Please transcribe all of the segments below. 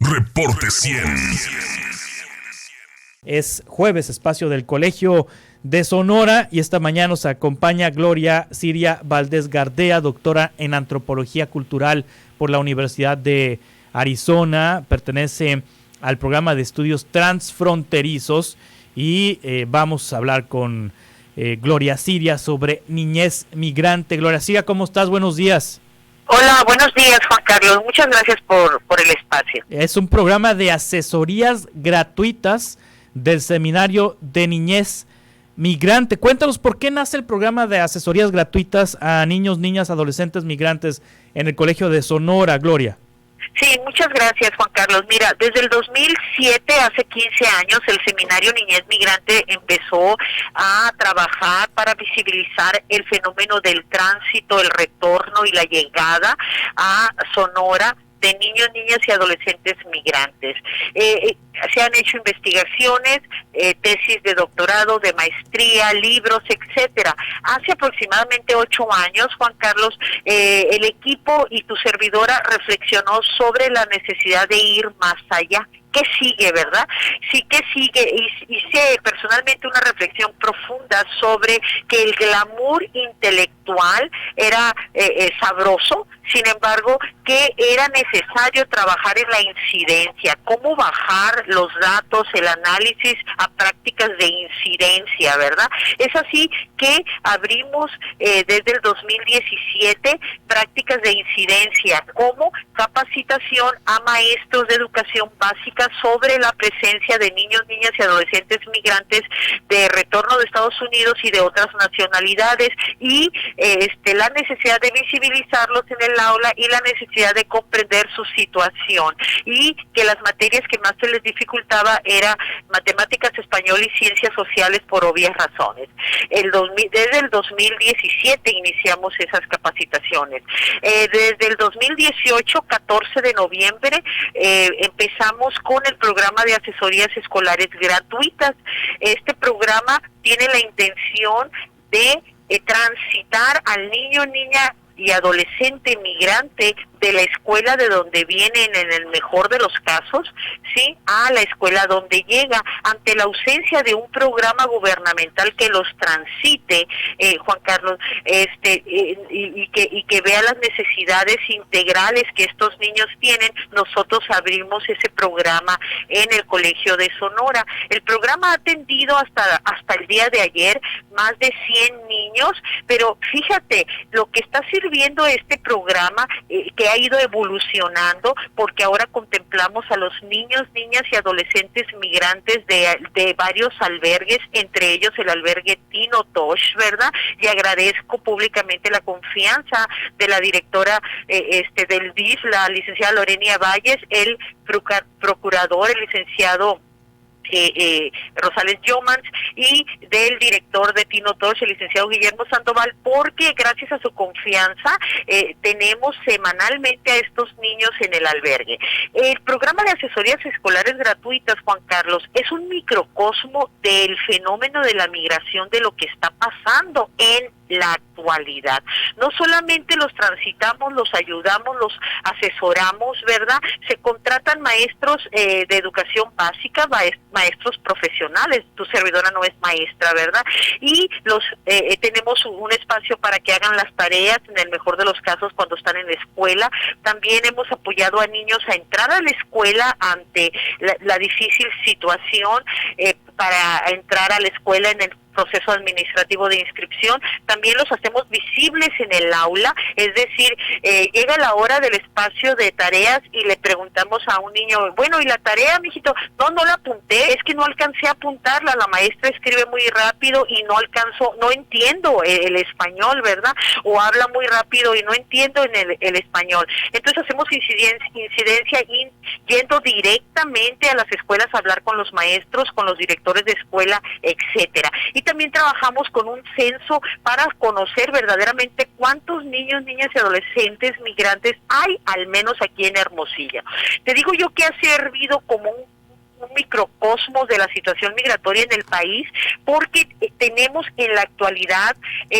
Reporte 100. Es jueves, espacio del Colegio de Sonora, y esta mañana nos acompaña Gloria Siria Valdés Gardea, doctora en Antropología Cultural por la Universidad de Arizona. Pertenece al programa de estudios transfronterizos y vamos a hablar con Gloria Siria sobre niñez migrante. Gloria Siria, ¿cómo estás? Buenos días. Hola, buenos días, Juan Carlos. Muchas gracias por el espacio. Es un programa de asesorías gratuitas del Seminario de Niñez Migrante. Cuéntanos por qué nace el programa de asesorías gratuitas a niños, niñas, adolescentes migrantes en el Colegio de Sonora, Gloria. Sí, muchas gracias, Juan Carlos. Mira, desde el 2007, hace 15 años, el Seminario Niñez Migrante empezó a trabajar para visibilizar el fenómeno del tránsito, el retorno y la llegada a Sonora de niños, niñas y adolescentes migrantes. Se han hecho investigaciones, tesis de doctorado, de maestría, libros, etcétera. Hace aproximadamente 8 años, Juan Carlos, el equipo y tu servidora reflexionó sobre la necesidad de ir más allá. ¿Qué sigue, verdad? Sí, ¿qué sigue? Hice personalmente una reflexión profunda sobre que el glamour intelectual era sabroso, sin embargo, que era necesario trabajar en la incidencia, cómo bajar los datos, el análisis a prácticas de incidencia, ¿verdad? Es así que abrimos desde el 2017 prácticas de incidencia, como capacitación a maestros de educación básica sobre la presencia de niños, niñas y adolescentes migrantes de retorno de Estados Unidos y de otras nacionalidades, y la necesidad de visibilizarlos en el aula y la necesidad de comprender su situación, y que las materias que más se les dificultaba era matemáticas, español y ciencias sociales, por obvias razones. Desde el 2017 iniciamos esas capacitaciones. Desde el 2018, 14 de noviembre, empezamos con el programa de asesorías escolares gratuitas. Este programa tiene la intención de transitar al niño, niña y adolescente migrante de la escuela de donde vienen, en el mejor de los casos, sí, a la escuela donde llega, ante la ausencia de un programa gubernamental que los transite, Juan Carlos, y que vea las necesidades integrales que estos niños tienen. Nosotros abrimos ese programa en el Colegio de Sonora. El programa ha atendido hasta el día de ayer más de 100 niños, pero fíjate lo que está sirviendo este programa, que ha ido evolucionando, porque ahora contemplamos a los niños, niñas y adolescentes migrantes de varios albergues, entre ellos el albergue Tino Tosh, ¿verdad? Y agradezco públicamente la confianza de la directora del DIF, la licenciada Lorenia Valles, el procurador, el licenciado Rosales Yomans, y del director de Tino Tosh, el licenciado Guillermo Sandoval, porque gracias a su confianza tenemos semanalmente a estos niños en el albergue. El programa de asesorías escolares gratuitas, Juan Carlos, es un microcosmo del fenómeno de la migración, de lo que está pasando en la actualidad. No solamente los transitamos, los ayudamos, los asesoramos, ¿verdad? Se contratan maestros de educación básica, maestros profesionales. Tu servidora no es maestra, ¿verdad? Y tenemos un espacio para que hagan las tareas, en el mejor de los casos, cuando están en la escuela. También hemos apoyado a niños a entrar a la escuela ante la difícil situación, para entrar a la escuela en el proceso administrativo de inscripción. También los hacemos visibles en el aula, es decir, llega la hora del espacio de tareas y le preguntamos a un niño, bueno, ¿y la tarea, mijito? No la apunté, es que no alcancé a apuntarla, la maestra escribe muy rápido y no entiendo el español, ¿verdad? O habla muy rápido y no entiendo en el español. Entonces hacemos incidencia yendo directamente a las escuelas a hablar con los maestros, con los directores de escuela, etcétera. Y también trabajamos con un censo para conocer verdaderamente cuántos niños, niñas y adolescentes migrantes hay, al menos aquí en Hermosillo. Te digo yo que ha servido como un microcosmos de la situación migratoria en el país, porque tenemos en la actualidad,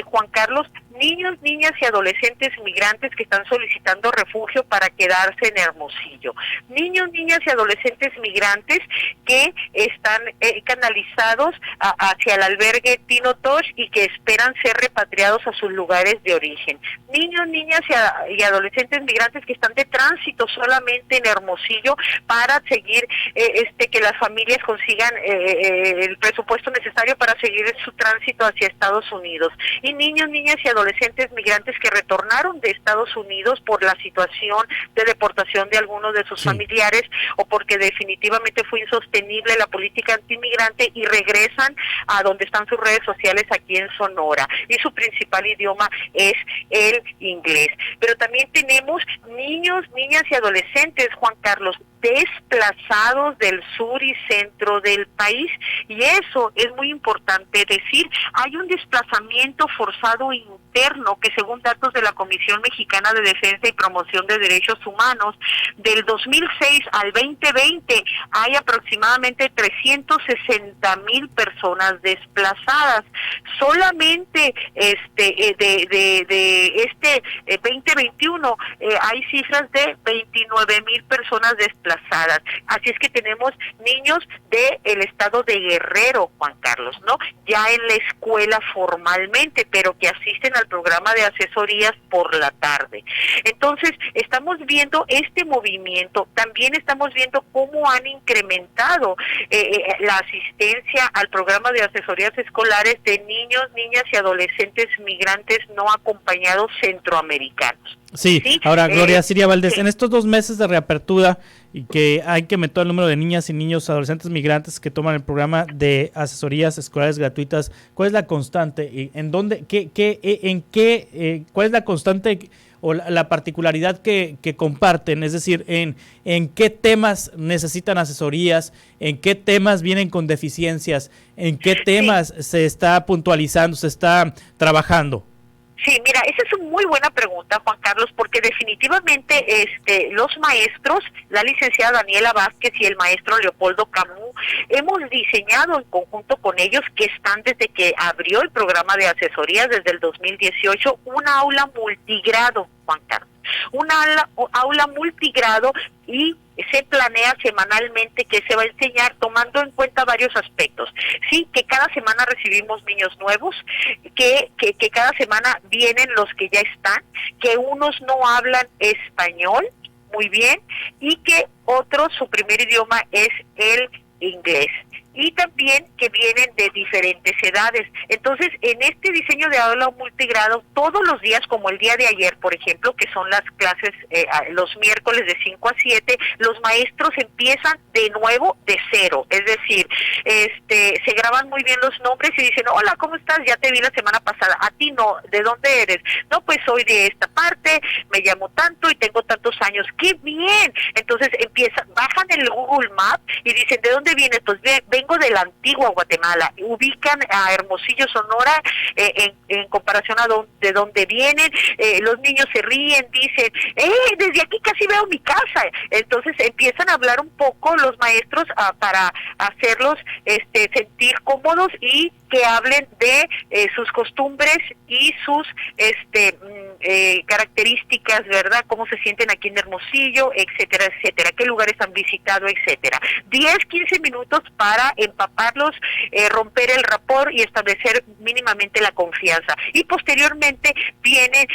Juan Carlos, niños, niñas y adolescentes migrantes que están solicitando refugio para quedarse en Hermosillo, niños, niñas y adolescentes migrantes que están canalizados hacia el albergue Tino Tosh y que esperan ser repatriados a sus lugares de origen, niños, niñas y adolescentes migrantes que están de tránsito solamente en Hermosillo para seguir que las familias consigan el presupuesto necesario para seguir su tránsito hacia Estados Unidos, y niños, niñas y adolescentes migrantes que retornaron de Estados Unidos por la situación de deportación de algunos de sus familiares o porque definitivamente fue insostenible la política antimigrante y regresan a donde están sus redes sociales aquí en Sonora, y su principal idioma es el inglés. Pero también tenemos niños, niñas y adolescentes, Juan Carlos, desplazados del sur y centro del país, y eso es muy importante decir. Hay un desplazamiento forzado interno que, según datos de la Comisión Mexicana de Defensa y Promoción de Derechos Humanos, del 2006 al 2020 hay aproximadamente 360,000 personas desplazadas. Solamente de 2021 hay cifras de 29,000 personas desplazadas. Así es que tenemos niños del estado de Guerrero, Juan Carlos, ¿no? Ya en la escuela formalmente, pero que asisten al programa de asesorías por la tarde. Entonces, estamos viendo este movimiento, también estamos viendo cómo han incrementado la asistencia al programa de asesorías escolares de niños, niñas y adolescentes migrantes no acompañados centroamericanos. Sí, ahora Gloria Siria Valdés, en estos 2 meses de reapertura y que hay que aumentar el número de niñas y niños adolescentes migrantes que toman el programa de asesorías escolares gratuitas, ¿cuál es la constante? ¿Y en dónde, cuál es la constante o la particularidad que comparten? Es decir, en qué temas necesitan asesorías, en qué temas vienen con deficiencias, en qué temas se está puntualizando, se está trabajando. Sí, mira, esa es una muy buena pregunta, Juan Carlos, porque definitivamente los maestros, la licenciada Daniela Vázquez y el maestro Leopoldo Camus, hemos diseñado en conjunto con ellos, que están desde que abrió el programa de asesorías desde el 2018, una aula multigrado, Juan Carlos. Una aula multigrado, y se planea semanalmente que se va a enseñar tomando en cuenta varios aspectos. Sí, que cada semana recibimos niños nuevos, que cada semana vienen los que ya están, que unos no hablan español muy bien y que otros su primer idioma es el inglés, y también que vienen de diferentes edades. Entonces, en este diseño de aula multigrado, todos los días, como el día de ayer, por ejemplo, que son las clases los miércoles de 5 a 7, los maestros empiezan de nuevo de cero, es decir, se graban muy bien los nombres y dicen, hola, ¿cómo estás? Ya te vi la semana pasada. A ti no, ¿de dónde eres? No, pues soy de esta parte, me llamo tanto y tengo tantos años. ¡Qué bien! Entonces bajan el Google Maps y dicen, ¿de dónde vienes? Pues vengo de la antigua Guatemala. Ubican a Hermosillo, Sonora, en comparación de dónde vienen. Los niños se ríen, dicen, desde aquí casi veo mi casa. Entonces empiezan a hablar un poco los maestros para hacerlos sentir cómodos y que hablen de sus costumbres y sus características, ¿verdad? Cómo se sienten aquí en Hermosillo, etcétera, etcétera, qué lugares han visitado, etcétera. 10-15 minutos para empaparlos, romper el rapport y establecer mínimamente la confianza. Y posteriormente vienen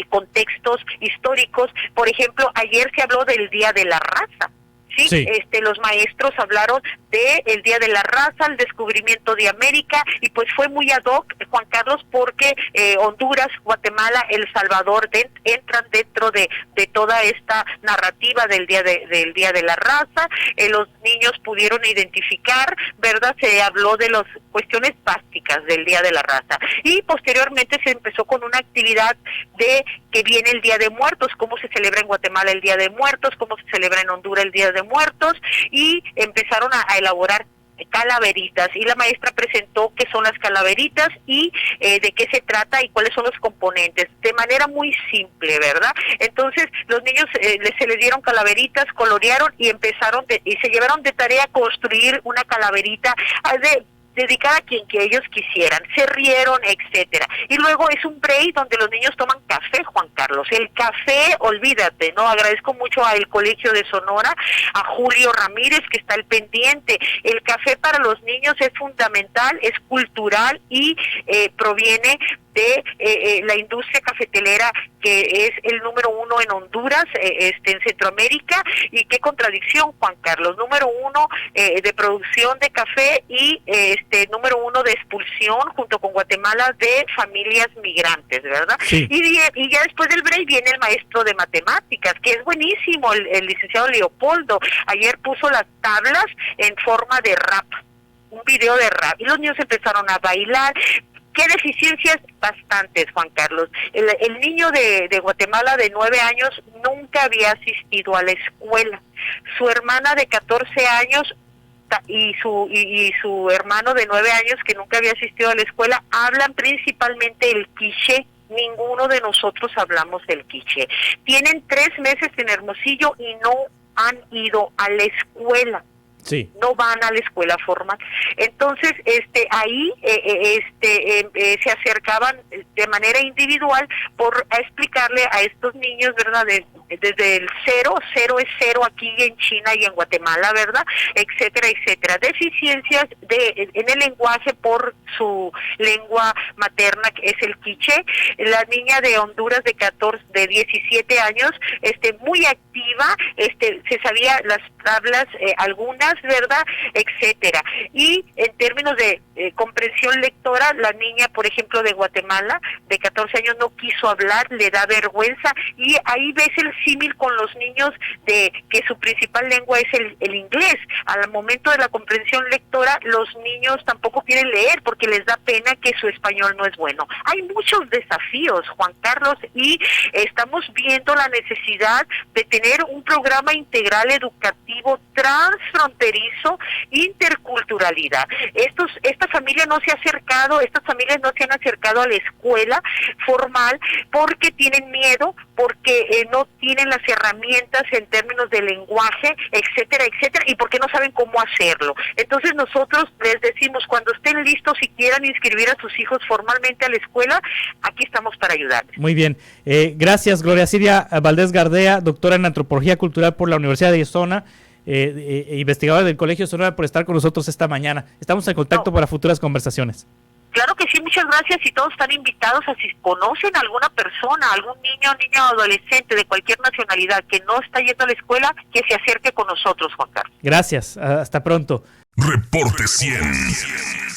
contextos históricos. Por ejemplo, ayer se habló del Día de la Raza. Sí. Los maestros hablaron del Día de la Raza, el descubrimiento de América, y pues fue muy ad hoc, Juan Carlos, porque Honduras, Guatemala, El Salvador entran dentro de toda esta narrativa del Día de la Raza. Los niños pudieron identificar, ¿verdad? Se habló de las cuestiones básicas del Día de la Raza, y posteriormente se empezó con una actividad de que viene el Día de Muertos, cómo se celebra en Guatemala el Día de Muertos, cómo se celebra en Honduras el Día de Muertos, y empezaron a elaborar calaveritas, y la maestra presentó qué son las calaveritas y de qué se trata y cuáles son los componentes, de manera muy simple, ¿verdad? Entonces los niños se les dieron calaveritas, colorearon y y se llevaron de tarea construir una calaverita de dedicada a quien que ellos quisieran, se rieron, etcétera. Y luego es un break donde los niños toman café, Juan Carlos. El café, olvídate, ¿no? Agradezco mucho al Colegio de Sonora, a Julio Ramírez, que está al pendiente. El café para los niños es fundamental, es cultural y proviene de la industria cafetelera, que es el número 1 en Honduras, en Centroamérica. Y qué contradicción, Juan Carlos, número 1 de producción de café y número 1 de expulsión junto con Guatemala de familias migrantes, ¿verdad? Sí. Y ya después del break viene el maestro de matemáticas, que es buenísimo, el licenciado Leopoldo. Ayer puso las tablas en forma de rap, un video de rap, y los niños empezaron a bailar. ¿Qué deficiencias? Bastantes, Juan Carlos. El niño de Guatemala de 9 años nunca había asistido a la escuela. Su hermana de 14 años y su hermano de 9 años, que nunca había asistido a la escuela, hablan principalmente el quiché. Ninguno de nosotros hablamos el quiché. Tienen 3 meses en Hermosillo y no han ido a la escuela. Sí. No van a la escuela formal. Entonces, ahí se acercaban de manera individual a explicarle a estos niños, ¿verdad? Desde el cero es cero aquí en China y en Guatemala, ¿verdad? Etcétera, etcétera. Deficiencias en el lenguaje por su lengua materna, que es el quiché. La niña de Honduras de 17 años, muy activa, se sabía las tablas, algunas, ¿verdad? Etcétera. Y en términos de comprensión lectora, la niña, por ejemplo, de Guatemala, de 14 años, no quiso hablar, le da vergüenza, y ahí ves el símil con los niños de que su principal lengua es el inglés. Al momento de la comprensión lectora, los niños tampoco quieren leer porque les da pena que su español no es bueno. Hay muchos desafíos, Juan Carlos, y estamos viendo la necesidad de tener un programa integral educativo transfronterizo, interculturalidad. Esta familia no se ha acercado, estas familias no se han acercado a la escuela formal porque tienen miedo, porque no tienen las herramientas en términos de lenguaje, etcétera, etcétera, y porque no saben cómo hacerlo. Entonces nosotros les decimos, cuando estén listos y quieran inscribir a sus hijos formalmente a la escuela, aquí estamos para ayudarles. Muy bien. Gracias, Gloria Siria Valdés Gardea, doctora en Antropología Cultural por la Universidad de Arizona, investigadora del Colegio Sonora, por estar con nosotros esta mañana. Estamos en contacto para futuras conversaciones. Claro que sí, muchas gracias, y todos están invitados a, si conocen a alguna persona, algún niño o adolescente de cualquier nacionalidad que no está yendo a la escuela, que se acerque con nosotros, Juan Carlos. Gracias, hasta pronto. Reporte 100.